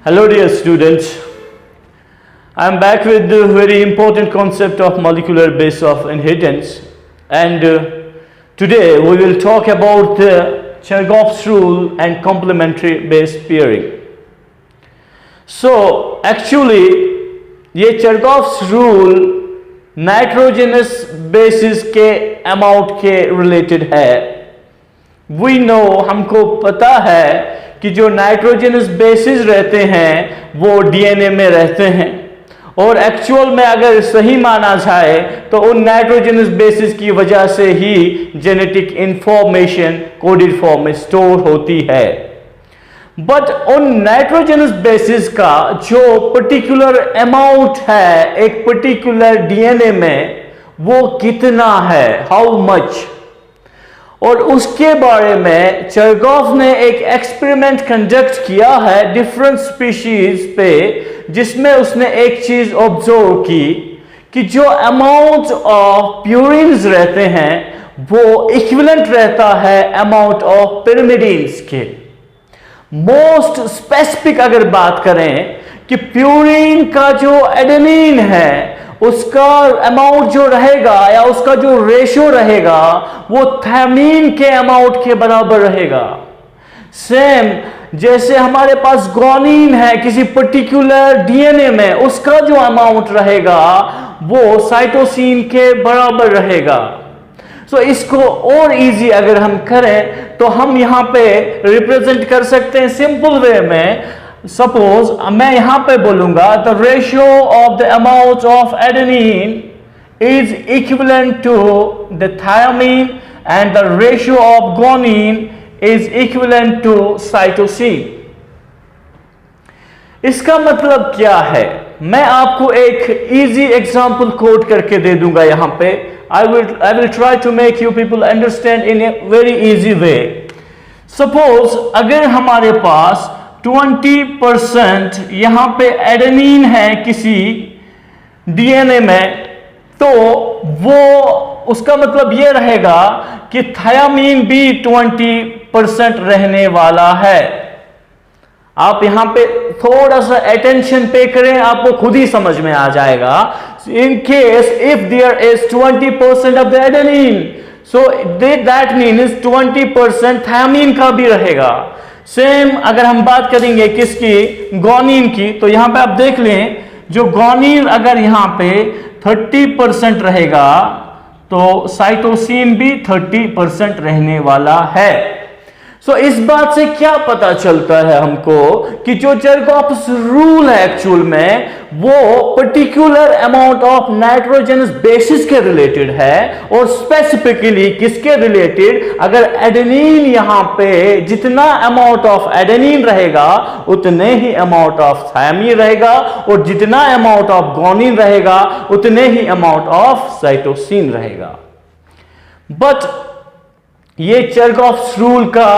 Hello dear students, I am back with the very important concept of molecular base of inheritance, and today we will talk about the Chertoff's rule and complementary base pairing. So actually ये Chertoff's rule nitrogenous bases के amount के related है. We know, हमको पता है कि जो nitrogenous basis रहते हैं वो डीएनए में रहते हैं, और एक्चुअल में अगर सही माना जाए तो उन नाइट्रोजनस बेसिस की वजह से ही जेनेटिक इंफॉर्मेशन कोडेड फॉर्म में स्टोर होती है. बट उन नाइट्रोजनस बेसिस का जो पर्टिकुलर अमाउंट है एक पर्टिकुलर डीएनए में, वो कितना है, हाउ मच, और उसके बारे में चेरटॉफ ने एक एक्सपेरिमेंट कंडक्ट किया है डिफरेंट स्पीशीज पे, जिसमें उसने एक चीज ऑब्जर्व की कि जो अमाउंट ऑफ प्यूरिन्स रहते हैं वो इक्विवेलेंट रहता है अमाउंट ऑफ पिरिमिडीन्स के. मोस्ट स्पेसिफिक अगर बात करें कि प्यूरिन का जो एडेनिन है उसका अमाउंट जो रहेगा या उसका जो रेशियो रहेगा वो थायमीन के अमाउंट के बराबर रहेगा. सेम जैसे हमारे पास ग्वानिन है किसी पर्टिकुलर डीएनए में, उसका जो अमाउंट रहेगा वो साइटोसिन के बराबर रहेगा. सो इसको और इजी अगर हम करें तो हम यहां पे रिप्रेजेंट कर सकते हैं सिंपल वे में. सपोज मैं यहां पे बोलूंगा the ratio of the amount of adenine is equivalent to the thymine and the ratio of guanine is equivalent to cytosine. इसका मतलब क्या है, मैं आपको एक इजी एग्जांपल कोट करके दे दूंगा यहां पे. I will try to make you people understand in a very easy way. Suppose अगर हमारे पास 20% यहां पे एडेनिन है किसी डीएनए में, तो वो उसका मतलब ये रहेगा कि थायमीन भी 20% रहने वाला है. आप यहां पे थोड़ा सा अटेंशन पे करें, आपको खुद ही समझ में आ जाएगा. In case if there is 20% of the adenine, so that means 20% thymine का भी रहेगा. सेम अगर हम बात करेंगे किसकी, ग्वानिन की, तो यहां पे आप देख लें जो ग्वानिन अगर यहां पे 30% रहेगा तो साइटोसिन भी 30% रहने वाला है. सो इस बात से क्या पता चलता है हमको कि जो चेरटॉफ्स रूल है एक्चुअल में वो particular amount of nitrogenous bases के रिलेटेड है, और स्पेसिफिकली किसके रिलेटेड, अगर एडेनिन यहां पे जितना अमाउंट ऑफ एडेनिन रहेगा उतने ही अमाउंट ऑफ थायमीन रहेगा, और जितना अमाउंट ऑफ ग्वानिन रहेगा उतने ही अमाउंट ऑफ साइटोसिन रहेगा. बट ये चेरटॉफ्स रूल का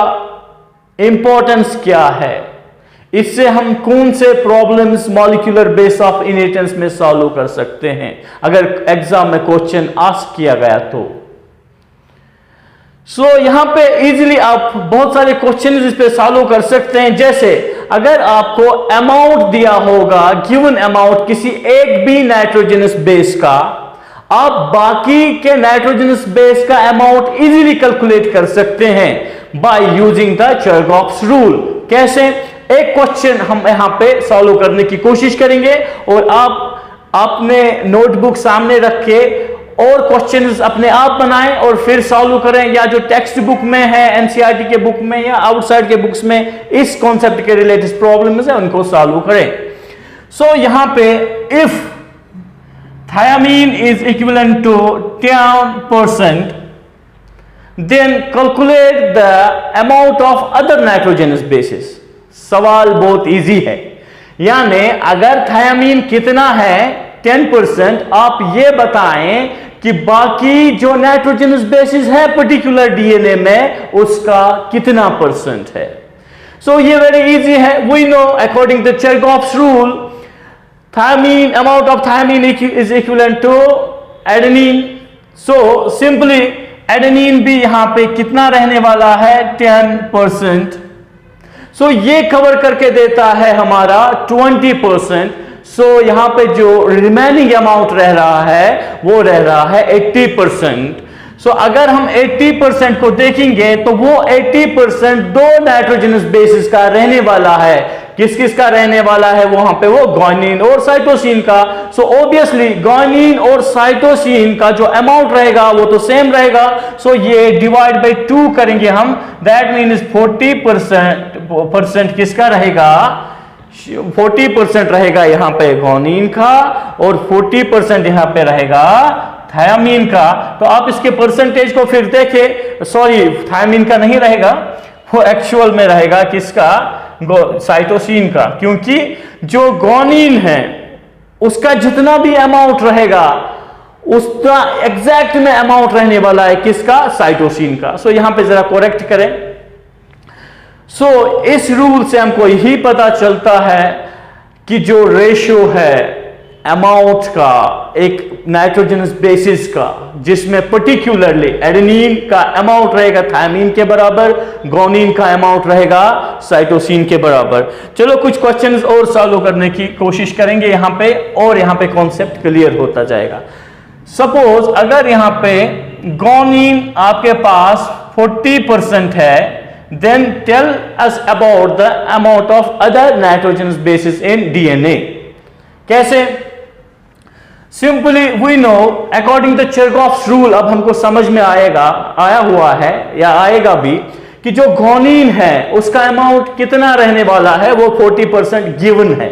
इंपॉर्टेंस क्या है, इससे हम कौन से problems molecular base of inheritance में सॉल्व कर सकते हैं अगर एग्जाम में क्वेश्चन आस्क किया गया तो. सो यहां पे इजीली आप बहुत सारे क्वेश्चन इस पे सॉल्व कर सकते हैं. जैसे अगर आपको अमाउंट दिया होगा, गिवन अमाउंट किसी एक भी नाइट्रोजनस बेस का, आप बाकी के नाइट्रोजनस बेस का अमाउंट इजीली कैलकुलेट कर सकते हैं बाय यूजिंग द चेरटॉफ्स रूल. कैसे, एक क्वेश्चन हम यहां पे सॉल्व करने की कोशिश करेंगे, और आप अपने नोटबुक सामने रख के और क्वेश्चंस अपने आप बनाएं और फिर सॉल्व करें, या जो टेक्स्ट बुक में है एनसीईआरटी के बुक में या आउटसाइड के बुक्स में इस कॉन्सेप्ट के रिलेटेड प्रॉब्लम्स है उनको सॉल्व करें. सो यहां पे if thiamine is equivalent to 10%, then calculate the amount of other nitrogenous bases. सवाल बहुत इजी है, यानी अगर थायमीन कितना है 10%, आप ये बताएं कि बाकी जो नाइट्रोजनस बेसिस है पर्टिकुलर डीएनए में उसका कितना परसेंट है. सो ये वेरी इजी है. We know according to Chargaff's rule thiamine, amount of thiamine is equivalent to adenine. So simply adenine भी यहां पे कितना रहने वाला है 10%. सो ये कवर करके देता है हमारा 20%। सो यहां पे जो रिमेनिंग अमाउंट रह रहा है वो रह रहा है 80%। सो अगर हम 80% को देखेंगे तो वो 80% दो नाइट्रोजनस बेसिस का रहने वाला है। किस किस का रहने वाला है वहां पे? वो ग्वानिन और साइटोसिन का। सो ऑब्वियसली ग्वानिन और साइटोसिन का जो अमाउंट रहेगा वो तो सेम रहेगा। सो ये डिवाइड बाय 2 करेंगे हम, दैट मीन्स 40% किसका रहेगा? 40% रहेगा यहां पे ग्वानिन का और 40% यहां पे रहेगा थायामीन का। तो आप इसके परसेंटेज को फिर देखें, सॉरी थायामीन का नहीं रहेगा, वो एक्चुअल में रहेगा किसका? साइटोसिन का, क्योंकि जो ग्वानिन है उसका जितना भी अमाउंट रहेगा उसका एग्जैक्ट में अमाउंट रहने वाला है किसका? साइटोसिन का। सो यहां पे जरा करेक्ट करें। सो इस रूल से हमको यही पता चलता है कि जो रेशियो है अमाउंट का एक नाइट्रोजनस बेसिस का, जिसमें पर्टिकुलरली एडेनिन का अमाउंट रहेगा थायमीन के बराबर, ग्वानिन का अमाउंट रहेगा साइटोसिन के बराबर। चलो कुछ क्वेश्चंस और सॉल्व करने की कोशिश करेंगे यहां पे, और यहां पे कॉन्सेप्ट क्लियर होता जाएगा। सपोज अगर यहां पे ग्वानिन आपके पास 40% है, then tell us about the amount of other nitrogenous bases in DNA. कैसे? Simply we know according to Chertoff's rule, अब हमको समझ में आया हुआ है या आएगा भी कि जो ग्वानिन है उसका अमाउंट कितना रहने वाला है, वो 40% गिवन है।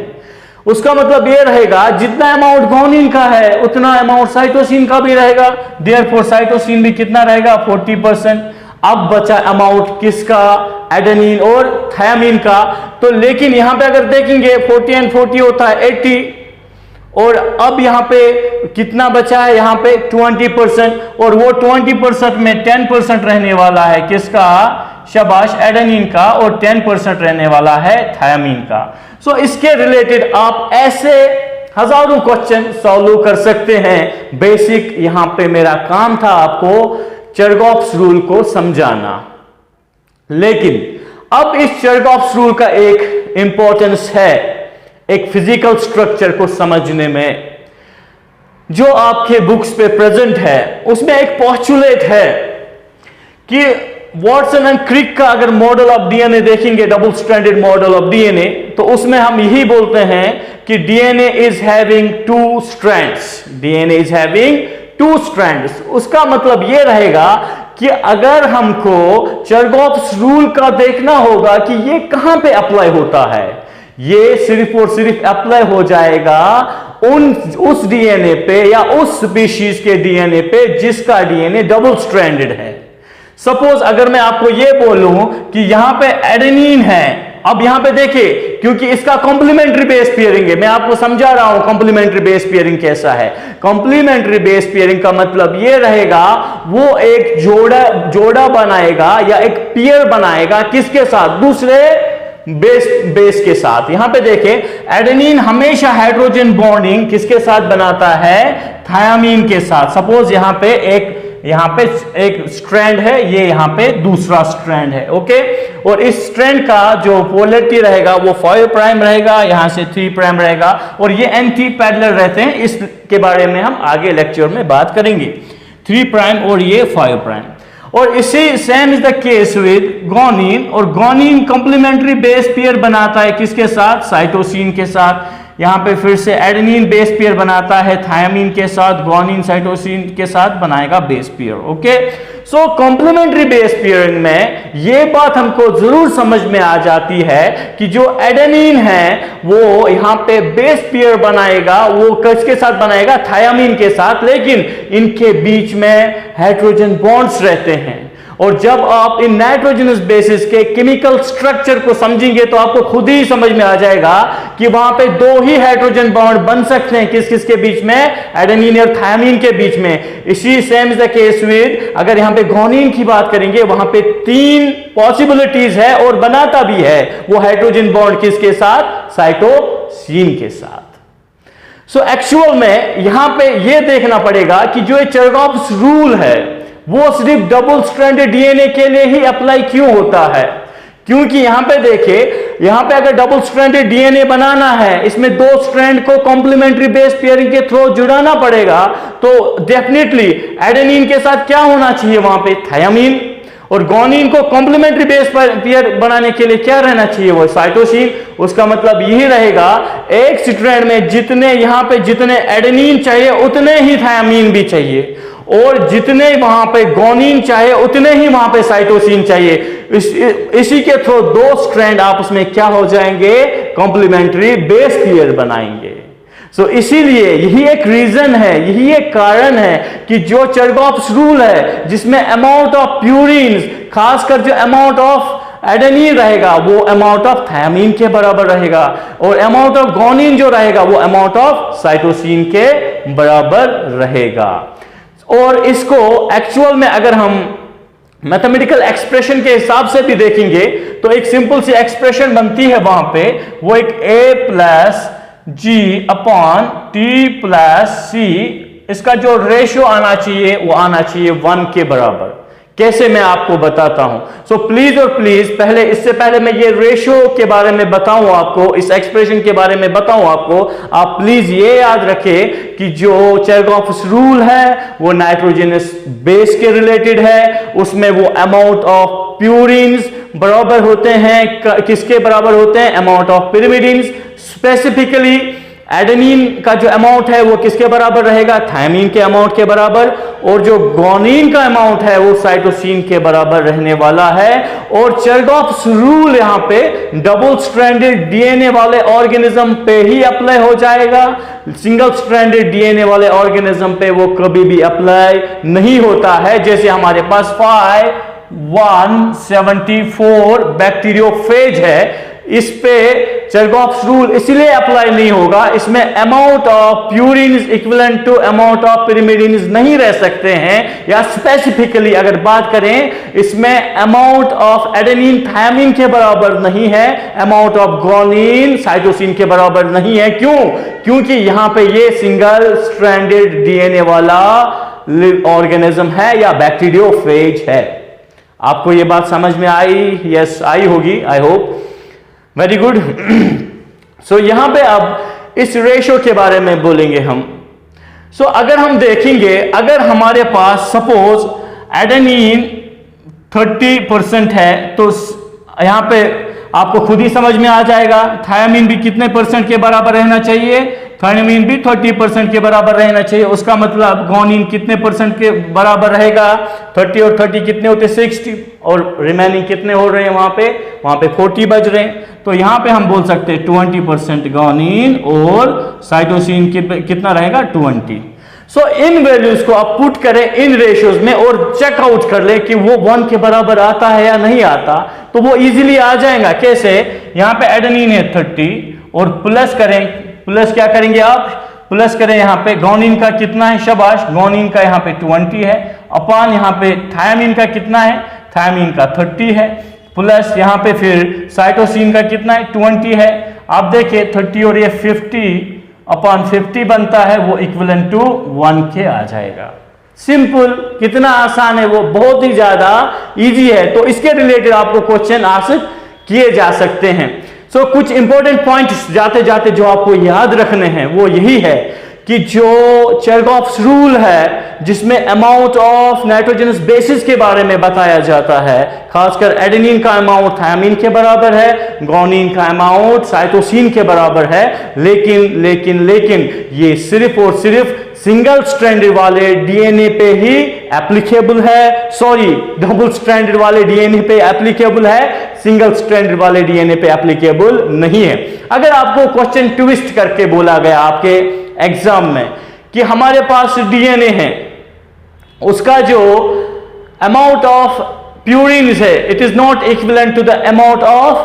उसका मतलब ये रहेगा जितना अमाउंट ग्वानिन का है उतना अमाउंट साइटोसिन का भी रहेगा, देयरफॉर साइटोसिन भी कितना रहेगा? 40%। अब बचा अमाउंट किसका? एडेनिन और थायामीन का। तो लेकिन यहां पे अगर देखेंगे 40 एंड 40 होता है 80, और अब यहां पे कितना बचा है? यहां पे 20%, और वो 20% में 10% रहने वाला है किसका? शाबाश, एडेनिन का, और 10% रहने वाला है थायामीन का। सो इसके रिलेटेड आप ऐसे हजारों क्वेश्चन सॉल्व कर सकते हैं। बेसिक यहां पे मेरा काम था आपको चेरटॉफ्स रूल को समझाना। लेकिन अब इस चेरटॉफ्स रूल का एक इंपॉर्टेंस है एक फिजिकल स्ट्रक्चर को समझने में, जो आपके बुक्स पे प्रेजेंट है। उसमें एक पोस्टुलेट है कि वॉटसन एंड क्रिक का अगर मॉडल ऑफ डीएनए देखेंगे, double stranded model of DNA, तो उसमें हम यही बोलते हैं कि DNA is having 2 strands. DNA is having 2 strands. उसका मतलब यह रहेगा कि अगर हमको चेरटॉफ्स रूल का देखना होगा कि ये कहां पे अप्लाई होता है, ये सिर्फ और सिर्फ अप्लाई हो जाएगा उस डीएनए पे या उस स्पीशीज के डीएनए पे जिसका डीएनए डबल स्ट्रैंडेड है। सपोज अगर मैं आपको यह बोलूं कि यहां पे एडेनिन है, अब यहां पे देखिए क्योंकि इसका कॉम्प्लीमेंट्री बेस पेयरिंग है, मैं आपको समझा रहा हूं कॉम्प्लीमेंट्री बेस पेयरिंग कैसा है। कॉम्प्लीमेंट्री बेस पेयरिंग का मतलब यह रहेगा वो एक जोड़ा बनाएगा या एक पेयर बनाएगा किसके साथ? दूसरे बेस के साथ। यहां पे देखें एडेनिन हमेशा हाइड्रोजन बॉन्डिंग किसके साथ बनाता है? थायामीन के साथ। सपोज यहां पे एक स्ट्रैंड है, ये यहां पे दूसरा स्ट्रैंड है, ओके। और इस स्ट्रैंड का जो पोलैरिटी रहेगा वो 5 प्राइम रहेगा, यहां से 3 प्राइम रहेगा, और ये एंटी पैरेलल रहते हैं। इसके बारे में हम आगे लेक्चर में बात करेंगे। 3 प्राइम और ये 5 प्राइम। और इसी same is the case with guanine, और ग्वानिन कंप्लीमेंट्री बेस पेयर बनाता है किसके साथ? साइटोसिन के साथ। यहां पे फिर से एडेनिन बेस पेयर बनाता है थायामीन के साथ, ग्वानिन साइटोसिन के साथ बनाएगा बेस पेयर, ओके। सो कॉम्प्लीमेंट्री बेस पेयरिंग में ये बात हमको जरूर समझ में आ जाती है कि जो एडेनिन है वो यहां पे बेस पेयर बनाएगा, वो किसके साथ बनाएगा? थायामीन के साथ, लेकिन इनके बीच में हाइड्रोजन बॉन्ड्स रहते हैं। और जब आप इन नाइट्रोजनस बेसिस के केमिकल स्ट्रक्चर को समझेंगे तो आपको खुद ही समझ में आ जाएगा कि वहां पे 2 ही हाइड्रोजन बॉन्ड बन सकते हैं किस किस के बीच में? एडेनिन और थायामीन के बीच में। इसी same is the case with, अगर यहां पे ग्वानिन की बात करेंगे वहां पे 3 पॉसिबिलिटीज है और बनाता भी है वो हाइड्रोजन बॉन्ड किसके साथ? साइटोसिन के साथ। सो एक्चुअल में यहां पे यह देखना पड़ेगा कि जो चेरटॉफ्स रूल है वो सिर्फ डबल स्ट्रैंडेड डीएनए के लिए ही अप्लाई क्यों होता है? क्योंकि यहां पे देखिए, यहां पे अगर डबल स्ट्रैंडेड डीएनए बनाना है, इसमें 2 स्ट्रैंड को कॉम्प्लीमेंट्री बेस पेयरिंग के थ्रू जुड़ाना पड़ेगा, तो डेफिनेटली एडेनिन के साथ क्या होना चाहिए वहां पे, थायमीन, और गोनिन को कॉम्प्लीमेंट्री बेस पेयर बनाने के लिए क्या रहना चाहिए, वो साइटोसिन। उसका मतलब यही रहेगा, एक स्ट्रैंड में जितने यहां पे जितने एडेनिन चाहिए उतने ही थायमीन भी चाहिए, और जितने वहां पे गोनिन चाहिए उतने ही वहां पे साइटोसिन चाहिए। इसी के थ्रू 2 स्ट्रैंड आपस में क्या हो जाएंगे, कॉम्प्लीमेंट्री बेस पेयर बनाएंगे। इसीलिए यही एक रीजन है, यही एक कारण है कि जो चरगॉफ्स रूल है, जिसमें अमाउंट ऑफ प्यूरिन, खासकर जो अमाउंट ऑफ एडेनिन रहेगा वो अमाउंट ऑफ थायमीन के बराबर रहेगा, और अमाउंट ऑफ गोनिन जो रहेगा वो अमाउंट ऑफ साइटोसिन के बराबर रहेगा। और इसको एक्चुअल में अगर हम मैथमेटिकल एक्सप्रेशन के हिसाब से भी देखेंगे तो एक सिंपल सी एक्सप्रेशन बनती है वहां पे, वो एक A+G अपॉन T+C, इसका जो रेशियो आना चाहिए वो आना चाहिए 1 के बराबर। कैसे, मैं आपको बताता हूं। प्लीज और प्लीज पहले, इससे पहले मैं ये रेशियो के बारे में बताऊं आपको, इस एक्सप्रेशन के बारे में बताऊं आपको, आप प्लीज ये याद रखें कि जो चरगॉफ्स रूल है वो नाइट्रोजनस बेस के रिलेटेड है, उसमें वो अमाउंट ऑफ प्यूरिन्स बराबर होते हैं, किसके बराबर होते हैं, amount of pyrimidines. Specifically adenine का जो अमाउंट है वो किसके बराबर रहेगा, थायमीन के अमाउंट के बराबर, और जो गोनिन का अमाउंट है वो साइटोसिन के बराबर रहने वाला है। और चरगॉफ्स रूल यहां पे डबल स्ट्रैंडेड डीएनए वाले ऑर्गेनिज्म पे ही अप्लाई हो जाएगा, सिंगल स्ट्रैंडेड डीएनए वाले ऑर्गेनिज्म पे वो कभी भी अप्लाई नहीं होता है। जैसे हमारे पास 5174 बैक्टीरियोफेज है, इस पे चरगॉफ्स रूल इसलिए अप्लाई नहीं होगा, इसमें amount of purine equivalent to amount of pyrimidine नहीं रह सकते हैं। या स्पेसिफिकली अगर बात करें, इसमें अमाउंट ऑफ एडेनिन थायमीन के बराबर नहीं है, अमाउंट ऑफ गोनिन साइटोसिन के बराबर नहीं है। क्यों? क्योंकि यहां पे ये सिंगल स्ट्रैंडेड डीएनए वाला ऑर्गेनिज्म है या बैक्टीरियोफेज है। आपको ये बात समझ में आई? यस, आई होगी, आई होप। Very good. यहां पे अब इस रेशो के बारे में बोलेंगे हम। अगर हम देखेंगे, अगर हमारे पास सपोज एडेनिन 30% है, तो यहां पे आपको खुद ही समझ में आ जाएगा थायमीन भी कितने परसेंट के बराबर रहना चाहिए, थायमीन भी 30% के बराबर रहना चाहिए। उसका मतलब गोनिन कितने परसेंट के बराबर रहेगा, 30 और 30 कितने होते, 60, और रिमेनिंग कितने हो रहे हैं वहां पे 40 बज रहे हैं। तो यहां पे हम बोल सकते हैं 20% गोनिन और साइटोसिन कितना रहेगा, 20। इन वैल्यूज को आप पुट करें इन रेशियोज में और चेकआउट कर ले कि वो 1 के बराबर आता है या नहीं आता, तो वो इजीली आ जाएगा। कैसे? यहां पे एडेनिन है 30 और प्लस करें, प्लस क्या करेंगे आप, प्लस करें यहां पे गोनिन का कितना है, शाबाश, गोनिन का यहां पे 20 है, अपान यहां पे थायमीन का कितना है, थायमीन का 30 है, प्लस यहां पे फिर साइटोसिन का कितना है, 20 है। आप देखिए 30 और ये 50 अपॉन 50 बनता है, वो इक्विवेलेंट टू 1 के आ जाएगा। सिंपल, कितना आसान है वो, बहुत ही ज्यादा इजी है। तो इसके रिलेटेड आपको क्वेश्चन आंसर किए जा सकते हैं। कुछ इंपॉर्टेंट पॉइंट्स जाते जाते जो आपको याद रखने हैं वो यही है कि जो चरगॉफ्स रूल है, जिसमें अमाउंट ऑफ नाइट्रोजनस बेसिस के बारे में बताया जाता है, खासकर एडेनिन का अमाउंट थायमीन के बराबर है, गोनिन का अमाउंट साइटोसिन के बराबर है, लेकिन ये सिर्फ और सिर्फ सिंगल स्ट्रैंडेड वाले डीएनए पे ही एप्लीकेबल है, सॉरी, डबल स्ट्रैंडेड वाले डीएनए पे एप्लीकेबल है, सिंगल स्ट्रैंडेड वाले डीएनए पे एप्लीकेबल नहीं है। अगर आपको क्वेश्चन ट्विस्ट करके बोला गया आपके एग्जाम में कि हमारे पास डीएनए है, उसका जो अमाउंट ऑफ प्यूरिन्स है, it is not equivalent to the amount of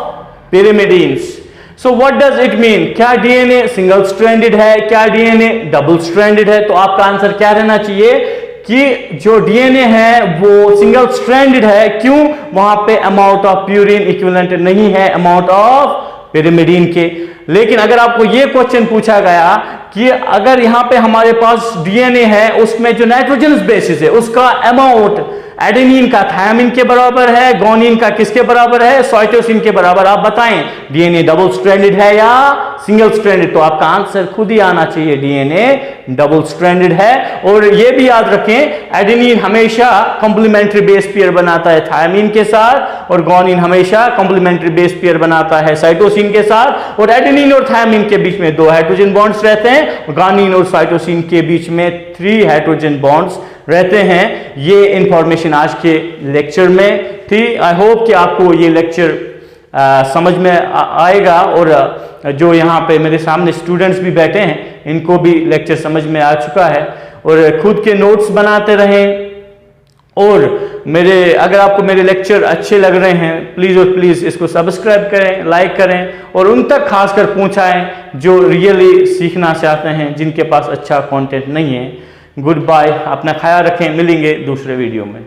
pyrimidines. What does it mean? क्या डीएनए सिंगल स्ट्रैंडेड है, क्या डीएनए डबल स्ट्रैंडेड है? तो आपका आंसर क्या रहना चाहिए कि जो डीएनए है वो सिंगल स्ट्रैंडेड है। क्यों? वहां पे अमाउंट ऑफ प्यूरिन इक्विवेलेंट नहीं है अमाउंट ऑफ पिरिमिडिन के। लेकिन अगर आपको ये क्वेश्चन पूछा गया कि अगर यहां पे हमारे पास डीएनए है, उसमें जो नाइट्रोजनस बेसिस है उसका अमाउंट एडेनिन का थायमिन के बराबर है, गुआनिन का किसके बराबर है, साइटोसिन के बराबर। आप बताएं डीएनए डबल स्ट्रैंडेड है या सिंगल स्ट्रैंडेड? तो आपका आंसर खुद ही आना चाहिए, डीएनए डबल स्ट्रैंडेड है। और ये भी याद रखें एडेनिन हमेशा कॉम्प्लीमेंट्री बेस पेयर बनाता है थायमिन के साथ, और गुआनिन हमेशा कॉम्प्लीमेंट्री बेस पेयर बनाता है साइटोसिन के साथ। और एडेनिन और थायमिन के बीच में 2 हाइड्रोजन बॉन्ड्स रहते हैं, गुआनिन और साइटोसिन के बीच में 3 हाइड्रोजन बॉन्ड्स रहते हैं। ये इंफॉर्मेशन आज के लेक्चर में थी। आई होप कि आपको ये लेक्चर समझ में आएगा, और जो यहाँ पे मेरे सामने स्टूडेंट्स भी बैठे हैं इनको भी लेक्चर समझ में आ चुका है। और खुद के नोट्स बनाते रहें, और अगर आपको मेरे लेक्चर अच्छे लग रहे हैं प्लीज़ और प्लीज़ इसको सब्सक्राइब करें, लाइक करें, और उन तक खासकर पहुंचाएं जो रियली सीखना चाहते हैं, जिनके पास अच्छा कंटेंट नहीं है। गुड बाय, अपना ख्याल रखें, मिलेंगे दूसरे वीडियो में।